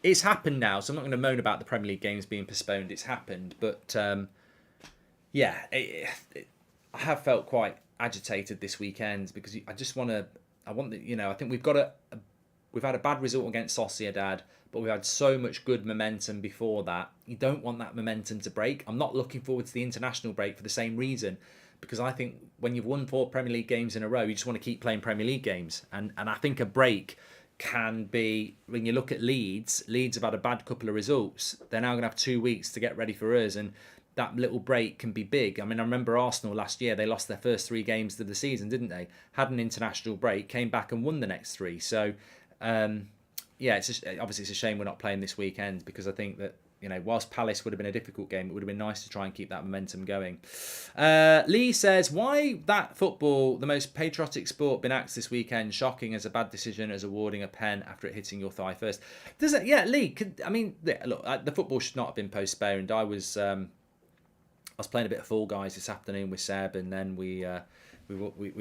it's happened now, so I'm not going to moan about the Premier League games being postponed. It's happened, but I have felt quite agitated this weekend because I think we've had a bad result against Sociedad, but we've had so much good momentum before that. You don't want that momentum to break. I'm not looking forward to the international break for the same reason, because I think when you've won 4 Premier League games in a row, you just want to keep playing Premier League games. And I think a break can be, when you look at Leeds have had a bad couple of results. They're now going to have 2 weeks to get ready for us, and that little break can be big. I mean, I remember Arsenal last year, they lost their first 3 games of the season, didn't they? Had an international break, came back and won the next 3. So, yeah, obviously it's a shame we're not playing this weekend, because I think that, whilst Palace would have been a difficult game, it would have been nice to try and keep that momentum going. Lee says, why that football, the most patriotic sport, been axed this weekend? Shocking as a bad decision as awarding a pen after it hitting your thigh first. Does it? Yeah, Lee, look, the football should not have been postponed. I was playing a bit of Fall Guys this afternoon with Seb, and then we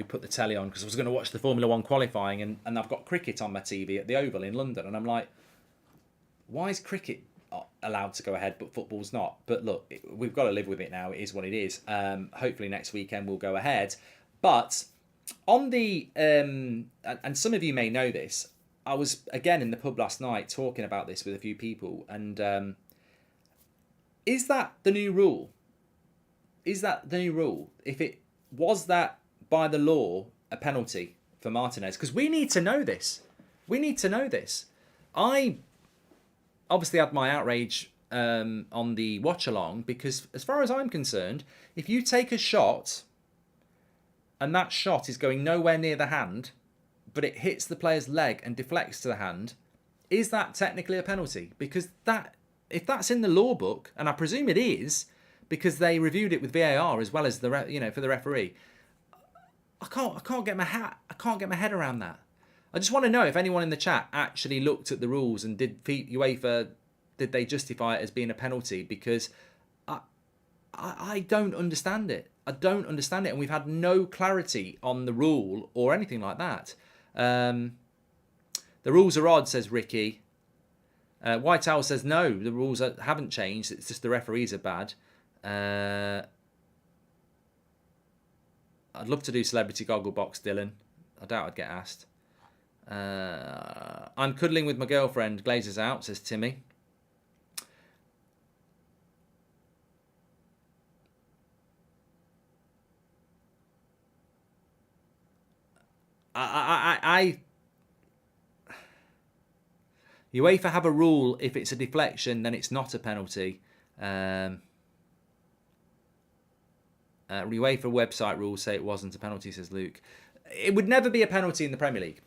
put the telly on because I was going to watch the Formula 1 qualifying, and I've got cricket on my TV at the Oval in London, and I'm like, why is cricket allowed to go ahead but football's not? But look, we've got to live with it now. It is what it is. Hopefully next weekend we'll go ahead. But on the and some of you may know this, I was again in the pub last night talking about this with a few people, and is that the new rule? Is that the new rule? If it was that by the law a penalty for Martinez? Because we need to know this. We need to know this. I obviously had my outrage on the watch along, because as far as I'm concerned, if you take a shot and that shot is going nowhere near the hand, but it hits the player's leg and deflects to the hand, is that technically a penalty? Because if that's in the law book, and I presume it is, because they reviewed it with VAR as well as for the referee, I can't get my head around that. I just want to know if anyone in the chat actually looked at the rules and did UEFA, did they justify it as being a penalty? Because I don't understand it. I don't understand it, and we've had no clarity on the rule or anything like that. The rules are odd, says Ricky. White Owl says no, the rules haven't changed. It's just the referees are bad. I'd love to do Celebrity Gogglebox, Dylan. I doubt I'd get asked. I'm cuddling with my girlfriend. Glazes out, says Timmy. UEFA have a rule: if it's a deflection, then it's not a penalty. UEFA website rules say it wasn't a penalty, says Luke. It would never be a penalty in the Premier League.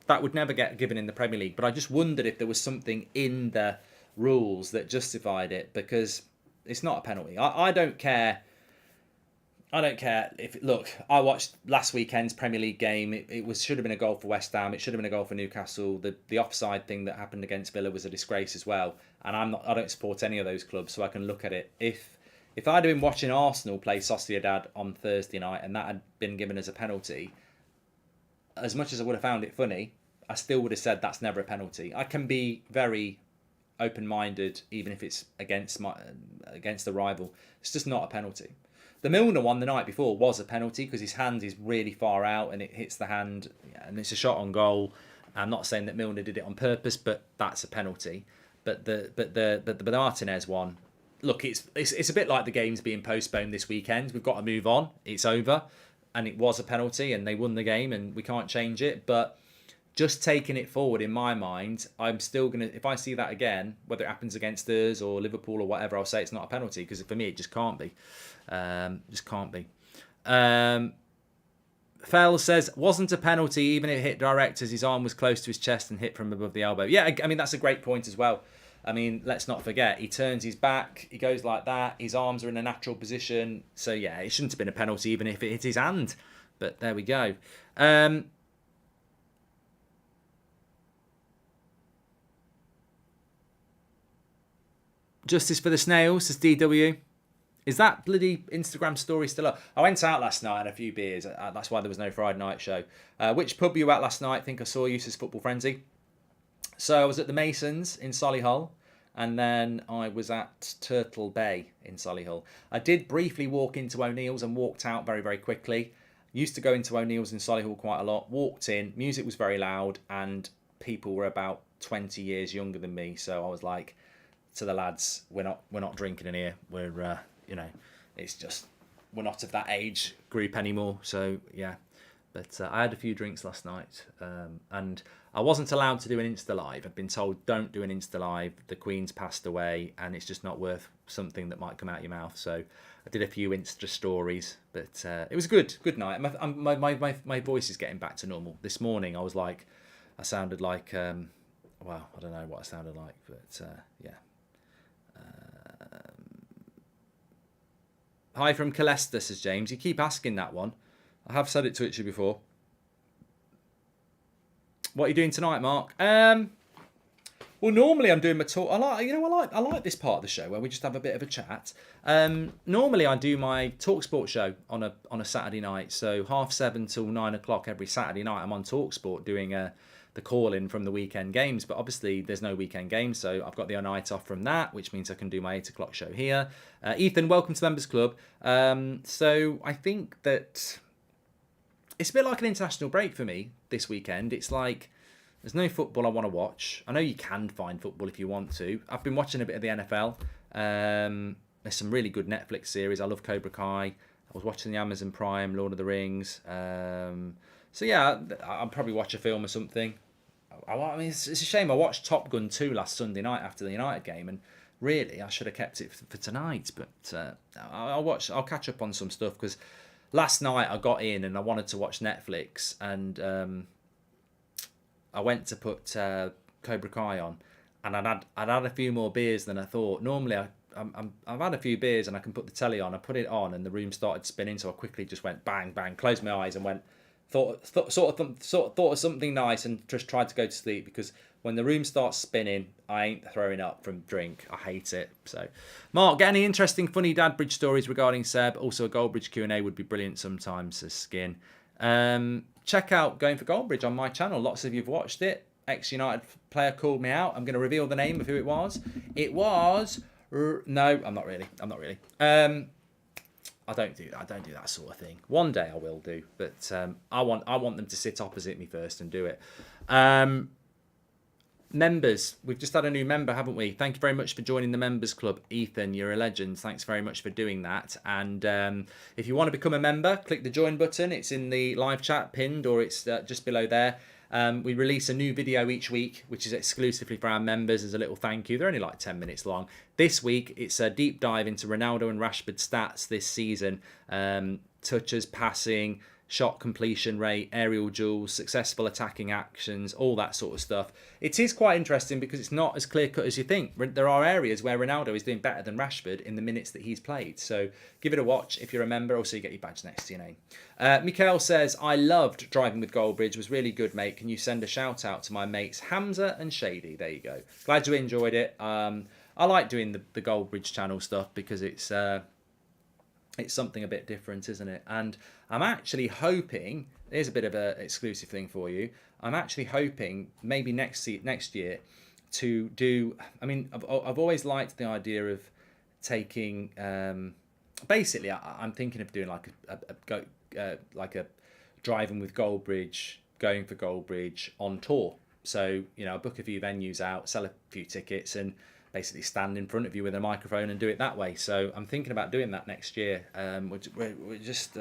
That would never get given in the Premier League. But I just wondered if there was something in the rules that justified it, because it's not a penalty. I don't care. I don't care if look. I watched last weekend's Premier League game. It should have been a goal for West Ham. It should have been a goal for Newcastle. The offside thing that happened against Villa was a disgrace as well. And I don't support any of those clubs, so I can look at it. If I'd have been watching Arsenal play Sociedad on Thursday night and that had been given as a penalty, as much as I would have found it funny, I still would have said that's never a penalty. I can be very open-minded, even if it's against the rival. It's just not a penalty. The Milner one the night before was a penalty because his hand is really far out and it hits the hand, and it's a shot on goal. I'm not saying that Milner did it on purpose, but that's a penalty. But the Martinez one, look, it's a bit like the games being postponed this weekend. We've got to move on. It's over, and it was a penalty, and they won the game, and we can't change it. But just taking it forward, in my mind, I'm still gonna. If I see that again, whether it happens against us or Liverpool or whatever, I'll say it's not a penalty, because for me it just can't be. Just can't be. Fell says, wasn't a penalty even if it hit direct, as his arm was close to his chest and hit from above the elbow. Yeah, I mean, that's a great point as well. I mean, let's not forget, he turns his back, he goes like that, his arms are in a natural position. So, yeah, it shouldn't have been a penalty even if it hit his hand. But there we go. Justice for the snails, says DW. Is that bloody Instagram story still up? I went out last night and a few beers. That's why there was no Friday night show. Which pub were you at last night? I think I saw you, says Football Frenzy. So I was at the Masons in Solihull, and then I was at Turtle Bay in Solihull. I did briefly walk into O'Neill's and walked out very, very quickly. Used to go into O'Neill's in Solihull quite a lot. Walked in, music was very loud, and people were about 20 years younger than me. So I was like to the lads, we're not drinking in here. We're it's just we're not of that age group anymore. So yeah. But I had a few drinks last night, and I wasn't allowed to do an Insta Live. I've been told don't do an Insta Live. The Queen's passed away, and it's just not worth something that might come out your mouth. So I did a few Insta stories, but it was a good night. My voice is getting back to normal. This morning I was like, I sounded like, well, I don't know what I sounded like, but yeah. Hi from Calesta, says James. You keep asking that one. I have said it to you before. What are you doing tonight, Mark? Well, normally I'm doing my talk. I like this part of the show where we just have a bit of a chat. Normally I do my TalkSport show on a Saturday night, so 7:30 till 9 o'clock every Saturday night. I'm on TalkSport doing the call-in from the weekend games, but obviously there's no weekend games, so I've got the night off from that, which means I can do my 8 o'clock show here. Ethan, welcome to the Members Club. So I think that it's a bit like an international break for me this weekend. It's like there's no football I want to watch. I know you can find football if you want to. I've been watching a bit of the NFL. There's some really good Netflix series. I love Cobra Kai. I was watching the Amazon Prime, Lord of the Rings. So yeah, I'll probably watch a film or something. I mean, it's a shame I watched Top Gun 2 last Sunday night after the United game, and really I should have kept it for tonight. But I'll catch up on some stuff because last night I got in and I wanted to watch Netflix, and I went to put Cobra Kai on, and I'd had a few more beers than I thought. Normally I've had a few beers and I can put the telly on. I put it on and the room started spinning, so I quickly just went bang bang, closed my eyes and went thought of something nice and just tried to go to sleep, because when the room starts spinning, I ain't throwing up from drink. I hate it. So, Mark, get any interesting, funny Dadbridge stories regarding Seb? Also, a Goldbridge Q&A would be brilliant sometimes, says Skin. Check out Going for Goldbridge on my channel. Lots of you have watched it. Ex-United player called me out. I'm going to reveal the name of who it was. It was... No, I'm not really. I don't do that sort of thing. One day I will do, but I want them to sit opposite me first and do it. Members, we've just had a new member, haven't we? Thank you very much for joining the Members Club. Ethan, you're a legend. Thanks very much for doing that. And if you want to become a member, click the join button. It's in the live chat pinned, or it's just below there. We release a new video each week, which is exclusively for our members as a little thank you. They're only like 10 minutes long. This week, it's a deep dive into Ronaldo and Rashford stats this season. Touches, passing, shot completion rate, aerial duels, successful attacking actions, all that sort of stuff. It is quite interesting because it's not as clear-cut as you think. There are areas where Ronaldo is doing better than Rashford in the minutes that he's played. So give it a watch if you're a member. Also, you get your badge next to your name. Mikhail says, I loved driving with Goldbridge. It was really good, mate. Can you send a shout-out to my mates Hamza and Shady? There you go. Glad you enjoyed it. I like doing the Goldbridge channel stuff because it's something a bit different, isn't it? And I'm actually hoping, here's a bit of an exclusive thing for you. I'm actually hoping maybe next year to do, I mean, I've always liked the idea of taking, basically I'm thinking of doing like a driving with Goldbridge, going for Goldbridge on tour. So, I'll book a few venues out, sell a few tickets and basically stand in front of you with a microphone and do it that way. So I'm thinking about doing that next year. We're just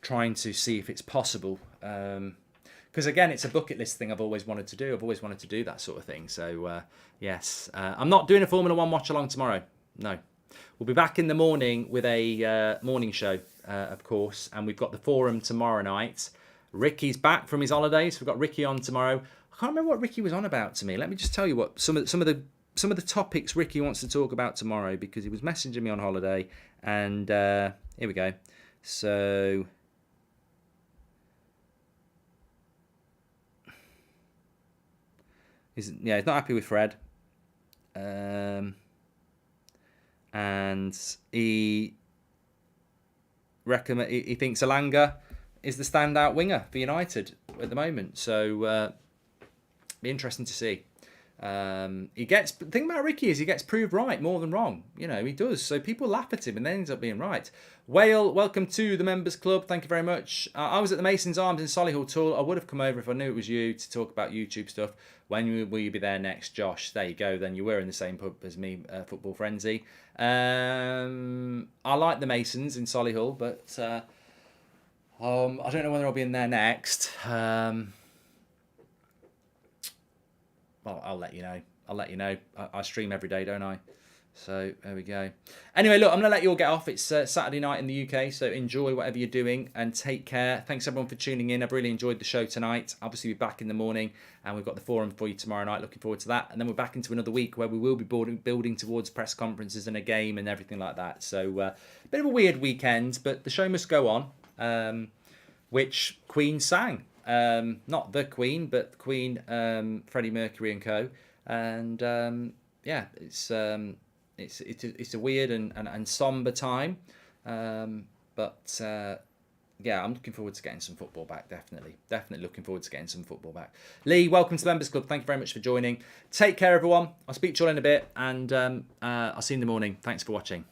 trying to see if it's possible. Because again, it's a bucket list thing I've always wanted to do. I've always wanted to do that sort of thing. So yes, I'm not doing a Formula 1 watch along tomorrow. No. We'll be back in the morning with a morning show, of course. And we've got the forum tomorrow night. Ricky's back from his holidays. We've got Ricky on tomorrow. I can't remember what Ricky was on about to me. Let me just tell you what some of the topics Ricky wants to talk about tomorrow, because he was messaging me on holiday. And here we go. So he's not happy with Fred. And he thinks Alanga is the standout winger for United at the moment. So be interesting to see. The thing about Ricky is he gets proved right more than wrong. You know, he does. So people laugh at him and then ends up being right. Whale, welcome to the members club. Thank you very much. I was at the Masons Arms in Solihull Tool. I would have come over if I knew it was you to talk about YouTube stuff. When will you be there next, Josh? There you go. Then you were in the same pub as me, Football Frenzy. I like the Masons in Solihull, but I don't know whether I'll be in there next. Well, I'll let you know. I stream every day, don't I? So there we go. Anyway, look, I'm going to let you all get off. It's Saturday night in the UK, so enjoy whatever you're doing and take care. Thanks everyone for tuning in. I've really enjoyed the show tonight. Obviously, we'll be back in the morning, and we've got the forum for you tomorrow night. Looking forward to that. And then we're back into another week where we will be building towards press conferences and a game and everything like that. So a bit of a weird weekend, but the show must go on, which Queen sang. Not the Queen, but Queen, Freddie Mercury and co. And yeah, it's a weird and somber time, but yeah, I'm looking forward to getting some football back. Definitely looking forward to getting some football back. Lee, welcome to the members club. Thank you very much for joining. Take care, everyone. I'll speak to you all in a bit, and I'll see you in the morning. Thanks for watching.